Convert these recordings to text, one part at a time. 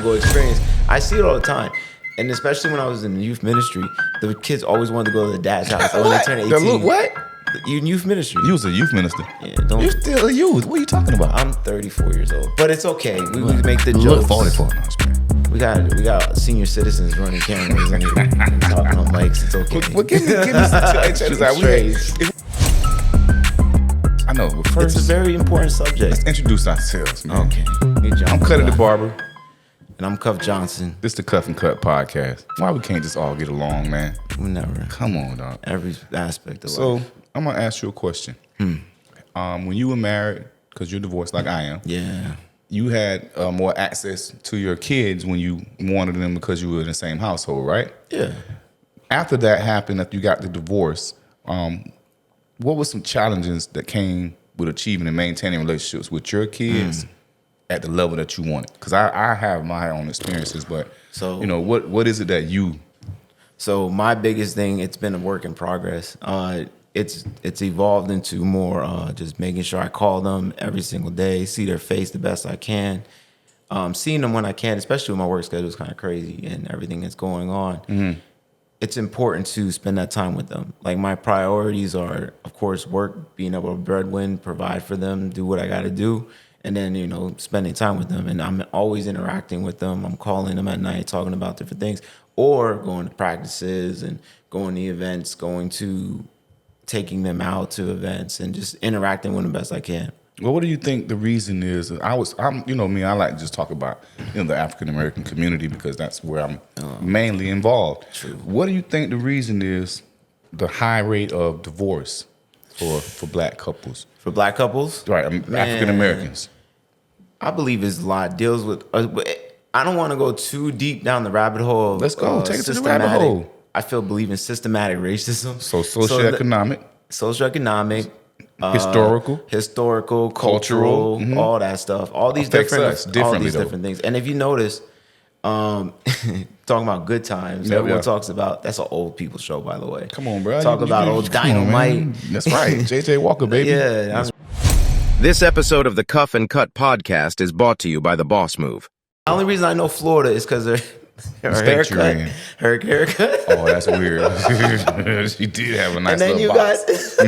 to go experience. I see it all the time. And especially when I was in youth ministry, the kids always wanted to go to the dad's house when they turn 18. What? You in youth ministry. You was a youth minister. Yeah, You're still a youth. What are you talking about? I'm 34 years old. But it's okay. We make the Look, jokes. 44. No, We got senior citizens running cameras and talking on mics. It's okay. Well, give me I know, but first, It's a very important subject. let's introduce ourselves, man. Okay. I'm Cutty the Barber. And I'm Cuff Johnson. This is the Cuff Kutt Podcast. Why we can't just all get along, man? We never. Come on, dog. Every aspect of So, life. I'm going to ask you a question. When you were married, because you're divorced like I am, Yeah. you had more access to your kids when you wanted them because you were in the same household, right? Yeah. After that happened, after you got the divorce, what were some challenges that came with achieving and maintaining relationships with your kids at the level that you wanted? Because I have my own experiences, but So, what is it that you? So my biggest thing, it's been a work in progress. It's evolved into more just making sure I call them every single day, see their face the best I can. Seeing them when I can, especially when my work schedule is kind of crazy and everything that's going on. It's important to spend that time with them. Like my priorities are, of course, work, being able to breadwin, provide for them, do what I got to do, and then spending time with them. And I'm always interacting with them. I'm calling them at night, talking about different things, or going to practices and going to events, taking them out to events, and just interacting with them best I can. Well, what do you think the reason is? I'm me. I like to just talk about the African American community because that's where I'm mainly involved. True. What do you think the reason is? The high rate of divorce for black couples. For black couples, Right, African Americans. I believe it's a lot. Deals with. I don't want to go too deep down the rabbit hole. Let's go. Take it to the rabbit hole. I believe in systematic racism. So socioeconomic, historical, cultural, all that stuff. All these affects different things. And if you notice, talking about good times, everyone talks about. That's an old people show, by the way. Come on, bro. Talk about old Dynamite. That's right, JJ Walker, baby. Yeah. This episode of the Cuff and Kutt Podcast is brought to you by The Boss Move. The only reason I know Florida is because her haircut. Her haircut. Oh, that's weird. She did have a nice little box.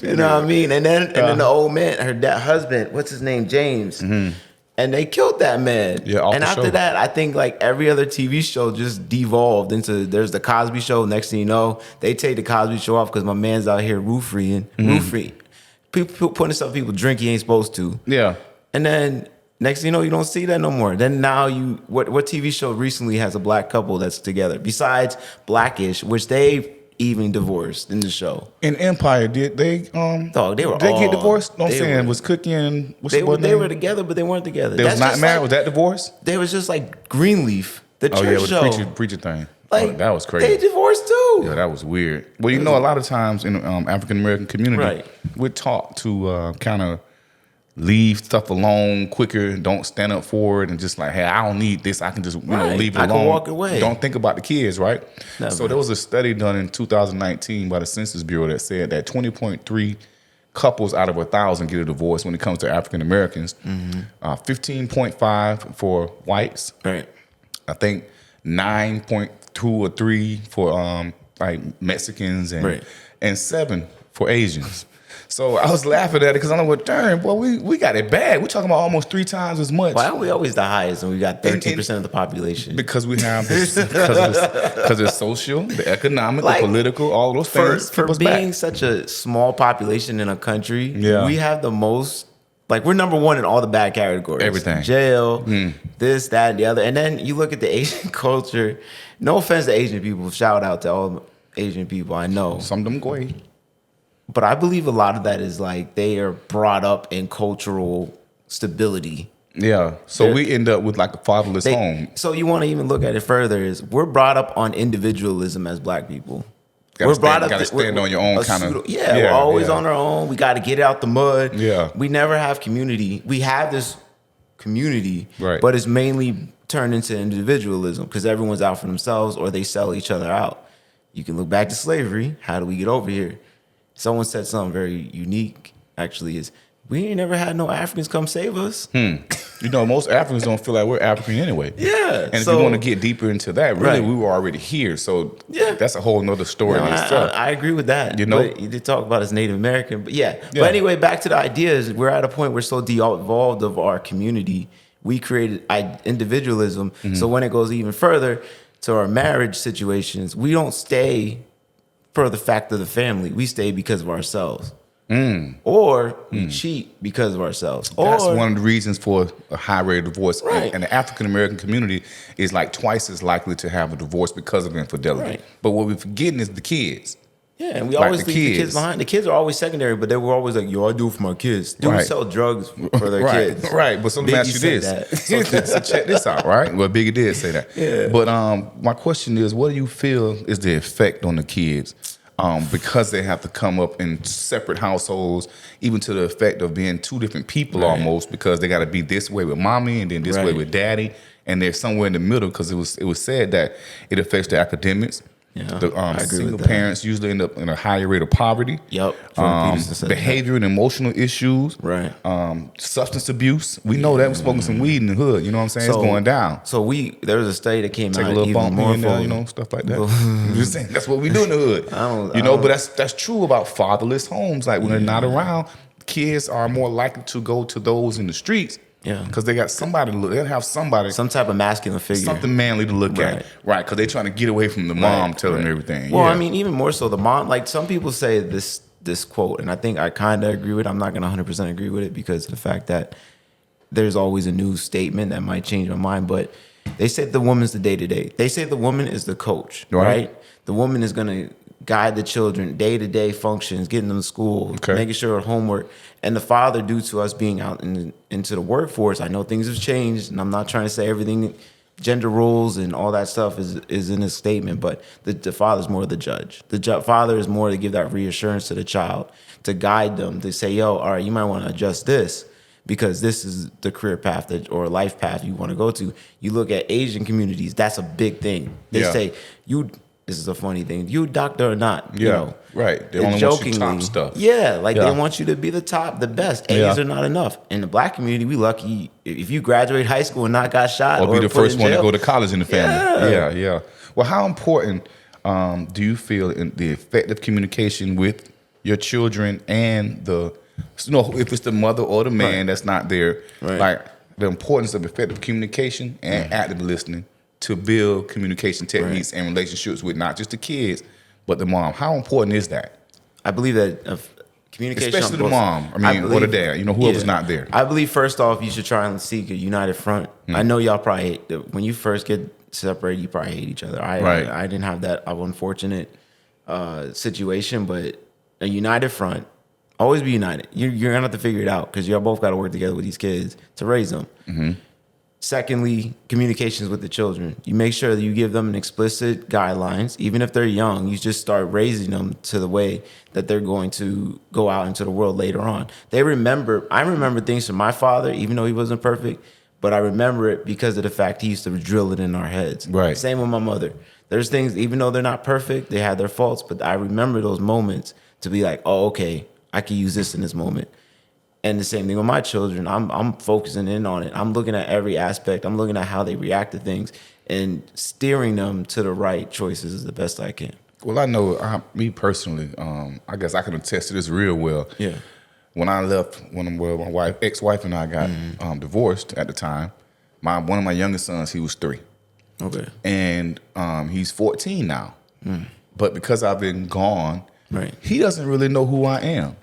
You know what I mean? And then the old man, her husband, what's his name? James. And they killed that man. Yeah, and after that, I think like every other TV show just devolved into, there's the Cosby Show. Next thing you know, they take the Cosby Show off because my man's out here roofing. People putting stuff people drink he ain't supposed to. Yeah. And then next thing you know, you don't see that no more. Then now what TV show recently has a black couple that's together? Besides Blackish, which they even divorced in the show. In Empire, did they get divorced? No, I'm saying was Cookie and they were together, but they weren't together. They was not married. Was that divorce? They was just like Greenleaf, the church with show. the preacher thing. Like, that was crazy. They divorced too. Yeah, that was weird. Well, a lot of times in the African American community, we're taught to kind of leave stuff alone quicker, don't stand up for it, and just like, hey, I don't need this. I can just leave it alone. I can walk away. Don't think about the kids, right? Never. So there was a study done in 2019 by the Census Bureau that said that 20.3 couples out of 1,000 get a divorce when it comes to African Americans. 15.5 for whites. Right. I think 9.2 or 3 for like Mexicans and 7 for Asians. So I was laughing at it because I'm like, darn, boy, we got it bad. We're talking about almost 3 times as much. Why are we always the highest and we got 13% of the population? Because we have this, because it's social, the economic, the political, all those things. For being such a small population in a country, we have the most. Like, we're number one in all the bad categories. Everything. Jail, this, that, and the other. And then you look at the Asian culture. No offense to Asian people. Shout out to all Asian people I know. Some of them go away. But I believe a lot of that is like they are brought up in cultural stability. Yeah. So we end up with like a fatherless home. So you want to even look at it further is we're brought up on individualism as black people. We're brought up to stand on your own kind of. We're always on our own. We got to get out the mud. Yeah. We never have community. We have this community, right, but it's mainly turned into individualism because everyone's out for themselves or they sell each other out. You can look back to slavery. How do we get over here? Someone said something very unique, actually, is we ain't never had no Africans come save us. You know, most Africans don't feel like we're African anyway. Yeah. And if you want to get deeper into that, really, we were already here. So that's a whole nother story in itself. I agree with that. You know, but you did talk about as Native American, but But anyway, back to the ideas. We're at a point we're so de-evolved of our community. We created individualism. So when it goes even further to our marriage situations, we don't stay for the fact of the family. We stay because of ourselves. Or we cheat because of ourselves. That's one of the reasons for a high rate of divorce. Right. And the African American community is like twice as likely to have a divorce because of infidelity. Right. But what we're forgetting is the kids. Yeah, and we always leave the kids behind. The kids are always secondary, but they were always like, yo, I do it for my kids. Dudes sell drugs for their kids. Right, but so let me ask you this. So check this out, right? Well, Biggie did say that. Yeah. But my question is, what do you feel is the effect on the kids? Because they have to come up in separate households, even to the effect of being two different people almost, because they got to be this way with mommy and then this way with daddy, and they're somewhere in the middle because it was said that it affects their academics. Yeah, the single parents usually end up in a higher rate of poverty. Yep. Behavior and emotional issues. Right. Substance abuse. We know that we're smoking some weed in the hood. You know what I'm saying? It's going down. So there was a study that came out. Take a little bump here and there, you know, stuff like that. I'm just saying, that's what we do in the hood. But that's true about fatherless homes. Like when they're not around, kids are more likely to go to those in the streets. Yeah, because they got somebody to look. They'll have somebody, some type of masculine figure, something manly to look at, right? Because they're trying to get away from the mom telling them everything. Well, I mean, even more so, the mom. Like some people say this quote, and I think I kind of agree with it. I'm not going to 100% agree with it because of the fact that there's always a new statement that might change my mind. But they say the woman's the day-to-day. They say the woman is the coach, right? The woman is going to guide the children, day-to-day functions, getting them to school, making sure homework. And the father, due to us being out into the workforce, I know things have changed, and I'm not trying to say everything, gender roles and all that stuff is in his statement, but the father's more the judge. The father is more to give that reassurance to the child, to guide them, to say, yo, all right, you might want to adjust this because this is the career path or life path you want to go to. You look at Asian communities, that's a big thing. They say, this is a funny thing. You doctor or not, you know. Right. They only want you top stuff. Yeah, they want you to be the top, the best. A's are not enough. In the black community, we lucky if you graduate high school and not got shot or be the first one to go to college in the family. Yeah. Well, how important do you feel in the effective communication with your children and if it's the mother or the man that's not there, like the importance of effective communication and active listening to build communication techniques and relationships with not just the kids, but the mom. How important is that? I believe that communication, especially the mom. Or the dad. You know, whoever's not there. I believe first off, you should try and seek a united front. I know y'all probably when you first get separated, you probably hate each other. I didn't have that unfortunate situation, but a united front. Always be united. You're gonna have to figure it out because y'all both got to work together with these kids to raise them. Secondly, communications with the children. You make sure that you give them an explicit guidelines. Even if they're young, you just start raising them to the way that they're going to go out into the world later on. I remember things from my father, even though he wasn't perfect, but I remember it because of the fact he used to drill it in our heads. Right. Same with my mother. There's things, even though they're not perfect, they had their faults, but I remember those moments to be like, oh, okay, I can use this in this moment. And the same thing with my children. I'm focusing in on it. I'm looking at every aspect. I'm looking at how they react to things and steering them to the right choices as the best I can. Well, I know, me personally, I guess I can attest to this real well. Yeah. When I left, my ex-wife and I got divorced at the time, one of my youngest sons, he was 3. Okay. And he's 14 now. But because I've been gone, he doesn't really know who I am.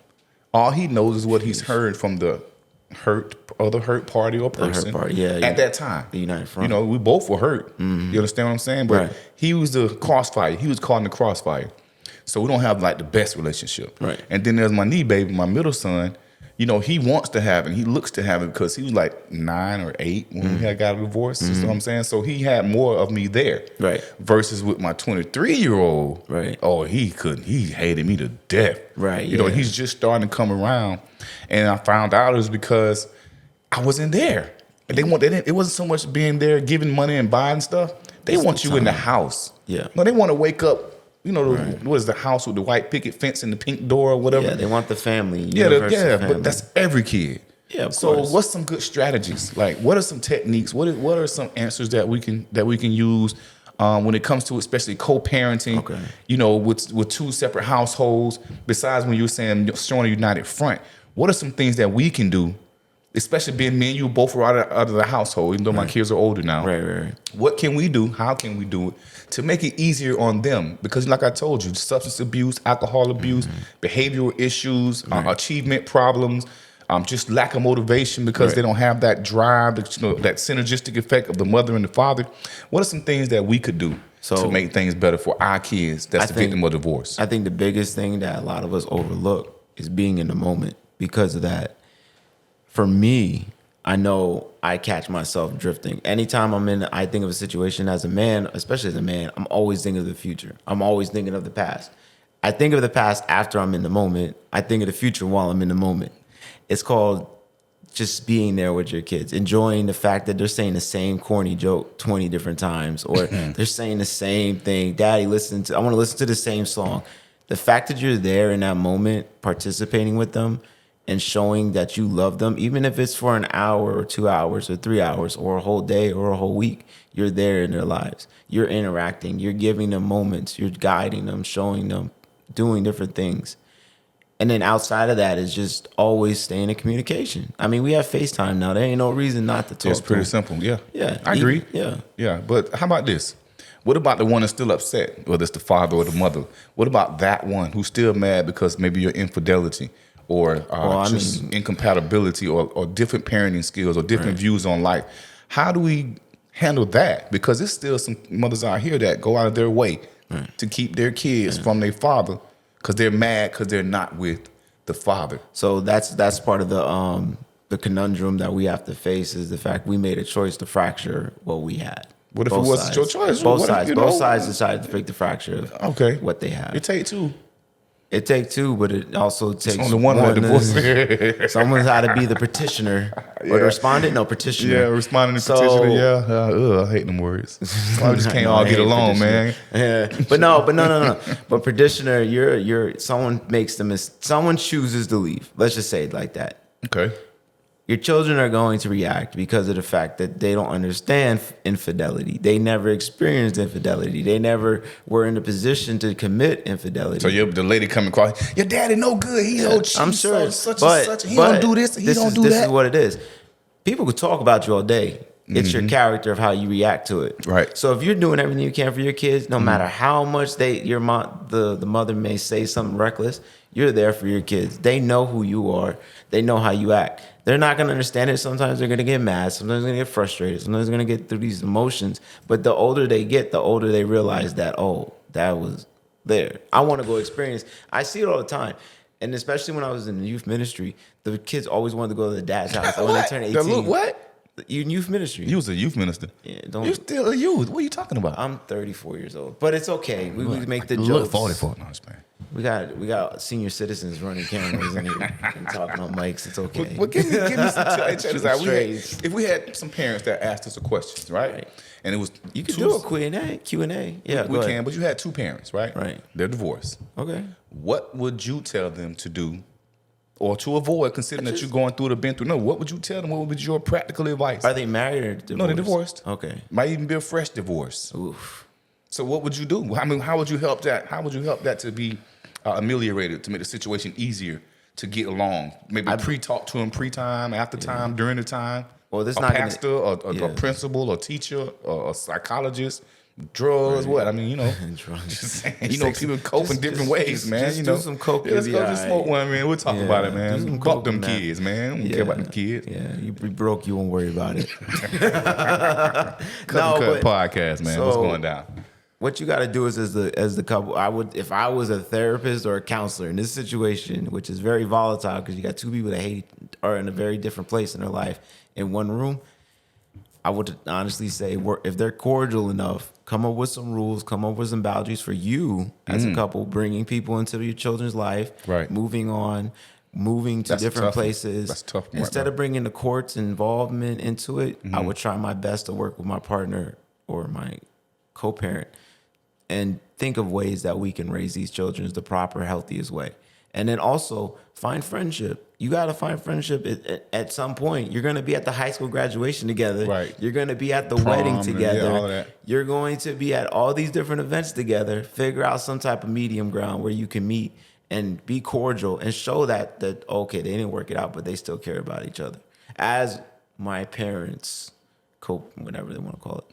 All he knows is what he's heard from the hurt party or person at that time. The United Front. You know, we both were hurt. You understand what I'm saying? But he was the crossfire. He was caught in the crossfire. So we don't have like the best relationship. Right. And then there's my knee baby, my middle son. You know, he wants to have it. He looks to have it because he was like 9 or 8 when we had got a divorce. You know what I'm saying? So he had more of me there. Right. Versus with my 23-year-old. Right. Oh, he couldn't. He hated me to death. Right. You know, he's just starting to come around. And I found out it was because I wasn't there. And it wasn't so much being there, giving money and buying stuff. They want you in the house. Yeah. No, they want to wake up what is the house with the white picket fence and the pink door or whatever? Yeah, they want the family. Yeah, Family. but that's every kid. Yeah, of so course. what's some good strategies? Like, what are some techniques? What are some answers that we can use when it comes to especially co-parenting? Okay. With two separate households. Besides when you're saying showing a united front, what are some things that we can do? Especially being me and you both are out of the household, even though my kids are older now. Right. What can we do? How can we do it to make it easier on them? Because like I told you, substance abuse, alcohol abuse, behavioral issues, achievement problems, just lack of motivation because they don't have that drive, that synergistic effect of the mother and the father. What are some things that we could do to make things better for our kids that's the victim of divorce? I think the biggest thing that a lot of us overlook is being in the moment because of that. For me, I know I catch myself drifting. Anytime I think of a situation as a man, especially as a man, I'm always thinking of the future. I'm always thinking of the past. I think of the past after I'm in the moment. I think of the future while I'm in the moment. It's called just being there with your kids, enjoying the fact that they're saying the same corny joke 20 different times, or they're saying the same thing. Daddy, I want to listen to the same song. The fact that you're there in that moment, participating with them, and showing that you love them, even if it's for an hour or 2 hours or 3 hours or a whole day or a whole week, you're there in their lives. You're interacting. You're giving them moments. You're guiding them, showing them, doing different things. And then outside of that is just always staying in communication. I mean, we have FaceTime now. There ain't no reason not to talk. It's pretty simple. Yeah. Yeah. I agree. Yeah. But how about this? What about the one that's still upset, whether it's the father or the mother? What about that one who's still mad because maybe your infidelity or incompatibility or different parenting skills or different views on life? How do we handle that? Because there's still some mothers out here that go out of their way to keep their kids from their father because they're mad because they're not with the father. So that's part of the conundrum that we have to face is the fact we made a choice to fracture what we had. What if it wasn't your choice? Both sides decided to pick the fracture of what they have. It take two. It takes two, but it also takes only one divorce. Someone's got to be the petitioner or the respondent. No, petitioner. Yeah, responding to petitioner. Yeah, I hate them words. I just can't all get along, man. Yeah, but no. But petitioner, someone chooses to leave. Let's just say it like that. Okay. Your children are going to react because of the fact that they don't understand infidelity. They never experienced infidelity. They never were in a position to commit infidelity. So the lady coming across, your daddy no good. He don't cheat. I'm sure. Such and such. He don't do this. He don't do that. This is what it is. People could talk about you all day. It's your character of how you react to it. Right. So if you're doing everything you can for your kids, no matter how much the mother may say something reckless, you're there for your kids. They know who you are. They know how you act. They're not going to understand it. Sometimes they're going to get mad. Sometimes they're going to get frustrated. Sometimes they're going to get through these emotions. But the older they get, the older they realize that, that was there. I want to go experience. I see it all the time. And especially when I was in the youth ministry, the kids always wanted to go to the dad's house when they turn 18. What? You in youth ministry. You was a youth minister. Yeah, You're still a youth. What are you talking about? I'm 34 years old. But it's okay. We make the jokes. Look 44. No, I'm just playing. We got senior citizens running cameras and talking on mics. It's okay. Well, give me some check this out. If we had some parents that asked us a question, right? And it was you can do a Q&A. Yeah, we can. But you had two parents, right? Right. They're divorced. Okay. What would you tell them to do, or to avoid, considering that you're going through the been through? No, what would you tell them? What would be your practical advice? Are they married or divorced? No, they're divorced. Okay. Might even be a fresh divorce. Oof. So what would you do? I mean, how would you help that? How would you help that to be ameliorated, to make the situation easier to get along? Maybe pre-talk to them, pre-time, after time, during the time. Well, this a not pastor, a principal, a teacher, a psychologist, drugs. What I mean, drugs. People cope in different ways, man. Just do some coke. Let's go just smoke one, man. We'll talk about it, man. Bump them kids, man. We don't care about the kids. Yeah, you be broke, you won't worry about it. Cuff Kutt Podcast, man. What's going down? What you got to do is, as the couple, if I was a therapist or a counselor in this situation, which is very volatile because you got two people that are in a very different place in their life in one room, I would honestly say, if they're cordial enough, come up with some rules, come up with some boundaries for you as a couple, bringing people into your children's life, right? Moving on, moving to different places. That's tough. Instead of bringing the court's involvement into it, I would try my best to work with my partner or my co-parent and think of ways that we can raise these children the proper, healthiest way. And then also find friendship. You got to find friendship at some point. You're going to be at the high school graduation together. Right. You're going to be at the Prom, wedding together. yeah, all of that. You're going to be at all these different events together. Figure out some type of medium ground where you can meet and be cordial and show that okay, they didn't work it out, but they still care about each other. As my parents cope, whatever they want to call it.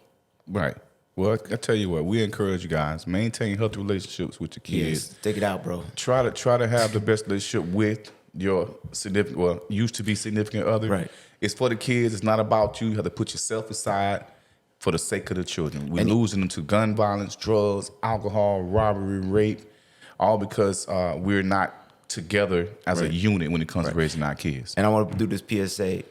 Right. Well, I tell you what, we encourage you guys, maintain healthy relationships with your kids. Yes, take it out, bro. Try to have the best relationship with your significant, well, used to be significant other. Right. It's for the kids. It's not about you. You have to put yourself aside for the sake of the children. We're losing them to gun violence, drugs, alcohol, robbery, rape, all because we're not together as a unit when it comes to raising our kids. And I want to do this PSA.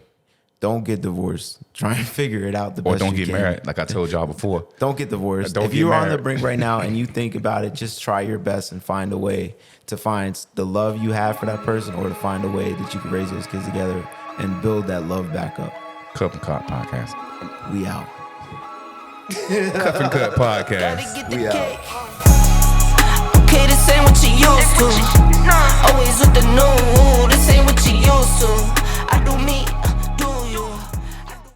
Don't get divorced. Try and figure it out the best Or don't you get can. married, like I told y'all before. Don't get divorced. Don't If get you're on married. the brink right now and you think about it, just try your best and find a way to find the love you have for that person, or to find a way that you can raise those kids together and build that love back up. Cuff Kutt Podcast. We out. Cuff Kutt Podcast. We out. Okay, this ain't what you used